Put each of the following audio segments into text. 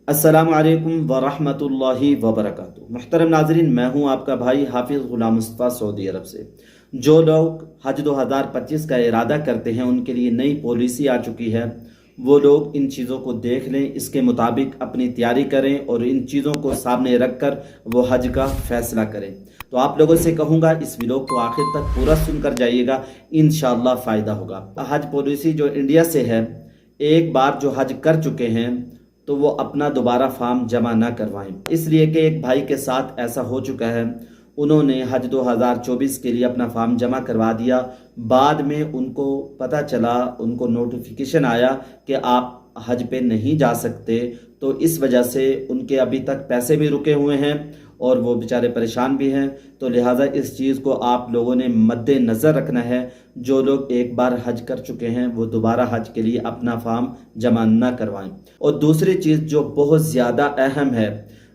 अस्सलामु अलैकुम वरहमतुल्लाहि वबरकातुहू। मुहतरम नाजरीन, मैं हूं आपका भाई हाफिज़ गुलाम मुस्तफ़ा सऊदी अरब से। जो लोग हज 2025 का इरादा करते हैं उनके लिए नई पॉलिसी आ चुकी है। वो लोग इन चीज़ों को देख लें, इसके मुताबिक अपनी तैयारी करें और इन चीज़ों को सामने रख कर वो हज का फ़ैसला करें। तो आप लोगों से कहूँगा इस वीडियो को आखिर तक पूरा सुनकर जाइएगा, इंशाअल्लाह फ़ायदा होगा। हज पॉलिसी जो इंडिया से है, एक बार जो हज कर चुके हैं तो वो अपना दोबारा फॉर्म जमा ना करवाएं, इसलिए कि एक भाई के साथ ऐसा हो चुका है। उन्होंने हज 2024 के लिए अपना फॉर्म जमा करवा दिया, बाद में उनको पता चला, उनको नोटिफिकेशन आया कि आप हज पे नहीं जा सकते। तो इस वजह से उनके अभी तक पैसे भी रुके हुए हैं और वो बेचारे परेशान भी हैं। तो लिहाजा इस चीज़ को आप लोगों ने मद्देनज़र रखना है। जो लोग एक बार हज कर चुके हैं वो दोबारा हज के लिए अपना फॉर्म जमा न करवाएं। और दूसरी चीज़ जो बहुत ज़्यादा अहम है,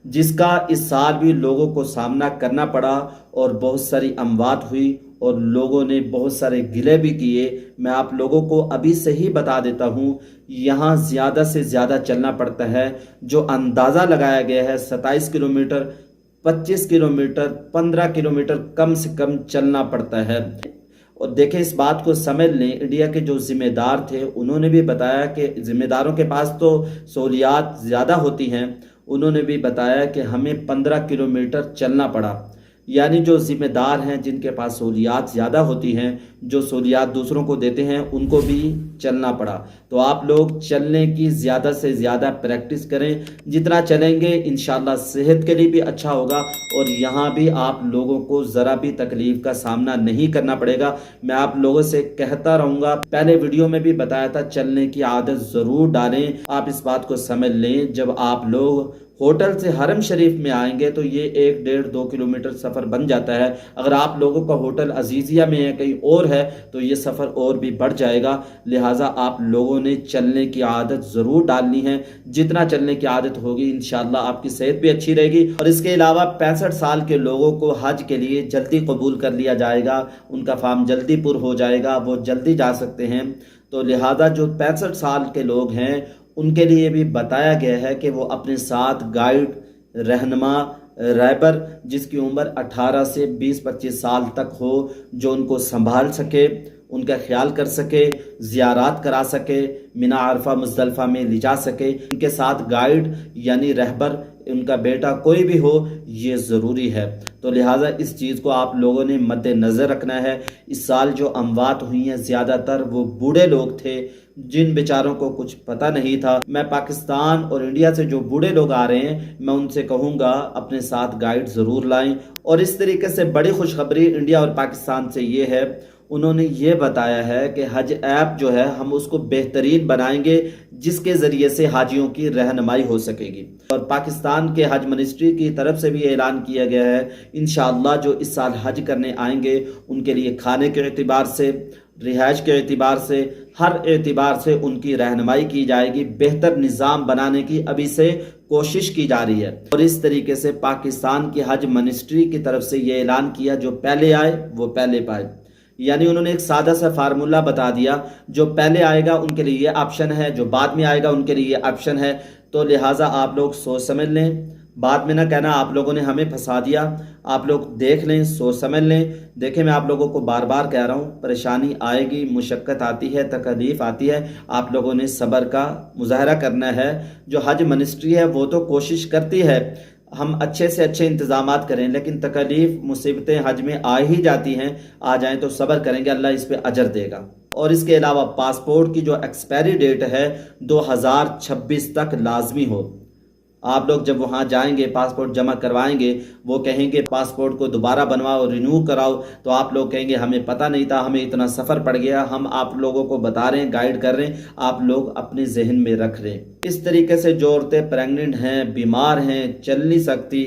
जिसका इस साल भी लोगों को सामना करना पड़ा और बहुत सारी अमवात हुई और लोगों ने बहुत सारे गिले भी किए, मैं आप लोगों को अभी से ही बता देता हूँ। यहाँ ज़्यादा से ज़्यादा चलना पड़ता है। जो अंदाज़ा लगाया गया है 27 किलोमीटर, 25 किलोमीटर, 15 किलोमीटर कम से कम चलना पड़ता है। और देखें, इस बात को समझ लें, इंडिया के जो ज़िम्मेदार थे उन्होंने भी बताया कि ज़िम्मेदारों के पास तो सहूलियात ज़्यादा होती हैं। उन्होंने भी बताया कि हमें 15 किलोमीटर चलना पड़ा। यानी जो ज़िम्मेदार हैं, जिनके पास सहूलियात ज़्यादा होती हैं, जो सहूलियात दूसरों को देते हैं, उनको भी चलना पड़ा। तो आप लोग चलने की ज़्यादा से ज़्यादा प्रैक्टिस करें। जितना चलेंगे इंशाअल्लाह सेहत के लिए भी अच्छा होगा और यहाँ भी आप लोगों को ज़रा भी तकलीफ़ का सामना नहीं करना पड़ेगा। मैं आप लोगों से कहता रहूँगा, पहले वीडियो में भी बताया था, चलने की आदत ज़रूर डालें। आप इस बात को समझ लें, जब आप लोग होटल से हरम शरीफ में आएंगे तो ये 1-1.5-2 किलोमीटर सफ़र बन जाता है। अगर आप लोगों का होटल अजीज़िया में है, कहीं और है, तो ये सफ़र और भी बढ़ जाएगा। लिहाजा आप लोगों ने चलने की आदत ज़रूर डालनी है। जितना चलने की आदत होगी इंशाअल्लाह आपकी सेहत भी अच्छी रहेगी। और इसके अलावा 65 साल के लोगों को हज के लिए जल्दी कबूल कर लिया जाएगा, उनका फॉर्म जल्दी पुर हो जाएगा, वो जल्दी जा सकते हैं। तो लिहाजा जो 65 साल के लोग हैं उनके लिए भी बताया गया है कि वो अपने साथ गाइड, रहनुमा, रहबर जिसकी उम्र 18 से 20-25 साल तक हो, जो उनको संभाल सके, उनका ख्याल कर सके, ज़ियारात करा सके, मिना अरफा मुज़दलिफ़ा में ले जा सके। उनके साथ गाइड यानी रहबर, उनका बेटा कोई भी हो, ये ज़रूरी है। तो लिहाजा इस चीज़ को आप लोगों ने मद्देनज़र रखना है। इस साल जो अमवात हुई हैं ज़्यादातर वो बूढ़े लोग थे, जिन बेचारों को कुछ पता नहीं था। मैं पाकिस्तान और इंडिया से जो बूढ़े लोग आ रहे हैं, मैं उनसे कहूँगा अपने साथ गाइड ज़रूर लाएं। और इस तरीके से बड़ी खुशखबरी इंडिया और पाकिस्तान से ये है, उन्होंने ये बताया है कि हज ऐप जो है हम उसको बेहतरीन बनाएंगे, जिसके ज़रिए से हाजियों की रहनुमाई हो सकेगी। और पाकिस्तान के हज मिनिस्ट्री की तरफ से भी ऐलान किया गया है, इंशाअल्लाह जो इस साल हज करने आएंगे उनके लिए खाने के एतबार से, रिहाइश के एतबार से, हर एतबार से उनकी रहनुमाई की जाएगी। बेहतर निज़ाम बनाने की अभी से कोशिश की जा रही है। और इस तरीके से पाकिस्तान की हज मिनिस्ट्री की तरफ से ये ऐलान किया, जो पहले आए वो पहले पाए। यानी उन्होंने एक सादा सा फार्मूला बता दिया, जो पहले आएगा उनके लिए ये ऑप्शन है, जो बाद में आएगा उनके लिए ये ऑप्शन है। तो लिहाजा आप लोग सोच समझ लें, बाद में ना कहना आप लोगों ने हमें फंसा दिया। आप लोग देख लें, सोच समझ लें। देखें, मैं आप लोगों को बार बार कह रहा हूँ, परेशानी आएगी, मुशक्क़त आती है, तकलीफ़ आती है, आप लोगों ने सब्र का मुज़ाहरा करना है। जो हज मिनिस्ट्री है वो तो कोशिश करती है हम अच्छे से अच्छे इंतज़ामात करें, लेकिन तकलीफ़ मुसीबतें हज में आ ही जाती हैं। आ जाएं तो सब्र करेंगे, अल्लाह इस पे अजर देगा। और इसके अलावा पासपोर्ट की जो एक्सपायरी डेट है 2026 तक लाजमी हो। आप लोग जब वहाँ जाएंगे, पासपोर्ट जमा करवाएंगे, वो कहेंगे पासपोर्ट को दोबारा बनवाओ, रिन्यू कराओ, तो आप लोग कहेंगे हमें पता नहीं था, हमें इतना सफ़र पड़ गया। हम आप लोगों को बता रहे हैं, गाइड कर रहे हैं, आप लोग अपने जहन में रख रहे हैं। इस तरीके से जो औरतें प्रेग्नेंट हैं, बीमार हैं, चल नहीं सकती,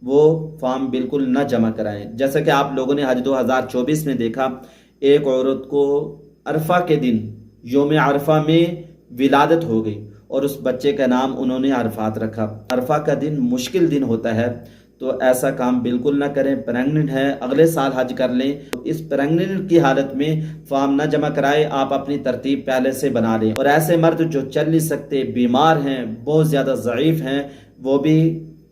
वो फॉर्म बिल्कुल न जमा कराएं। जैसा कि आप लोगों ने हज 2024 में देखा, एक औरत को अरफा के दिन, योम अरफा में विलादत हो गई और उस बच्चे का नाम उन्होंने अरफात रखा। अरफा का दिन मुश्किल दिन होता है, تو ایسا کام بالکل نہ کریں. پریگننٹ ہیں اگلے سال حج کر لیں. اس پریگننٹ کی حالت میں فارم نہ جمع کرائے, آپ اپنی ترتیب پہلے سے بنا لیں. اور ایسے مرد جو چل نہیں سکتے, بیمار ہیں, بہت زیادہ ضعیف ہیں, وہ بھی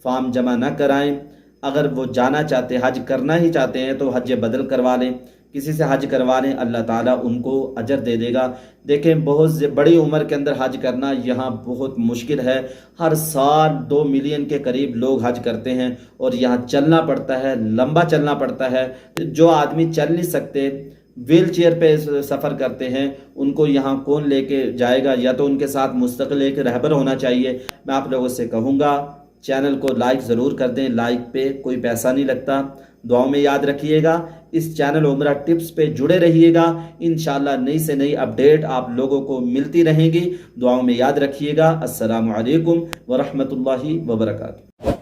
فارم جمع نہ کرائیں. اگر وہ جانا چاہتے, حج کرنا ہی چاہتے ہیں تو حج بدل کروا لیں, کسی سے حج کروا لیں, اللہ تعالیٰ ان کو اجر دے دے گا. دیکھیں بہت بڑی عمر کے اندر حج کرنا یہاں بہت مشکل ہے. ہر سال 2 ملین کے قریب لوگ حج کرتے ہیں اور یہاں چلنا پڑتا ہے, لمبا چلنا پڑتا ہے. جو آدمی چل نہیں سکتے, ویل چیئر پہ سفر کرتے ہیں, ان کو یہاں کون لے کے جائے گا؟ یا تو ان کے ساتھ مستقل ایک رہبر ہونا چاہیے. میں آپ لوگوں سے کہوں گا چینل کو لائک ضرور کر دیں, لائک پہ کوئی پیسہ نہیں لگتا. دعاؤں میں یاد رکھیے گا. اس چینل عمرہ ٹپس پہ جڑے رہیے گا, انشاءاللہ نئی سے نئی اپڈیٹ آپ لوگوں کو ملتی رہیں گی. دعاؤں میں یاد رکھیے گا. السلام علیکم ورحمۃ اللہ وبرکاتہ.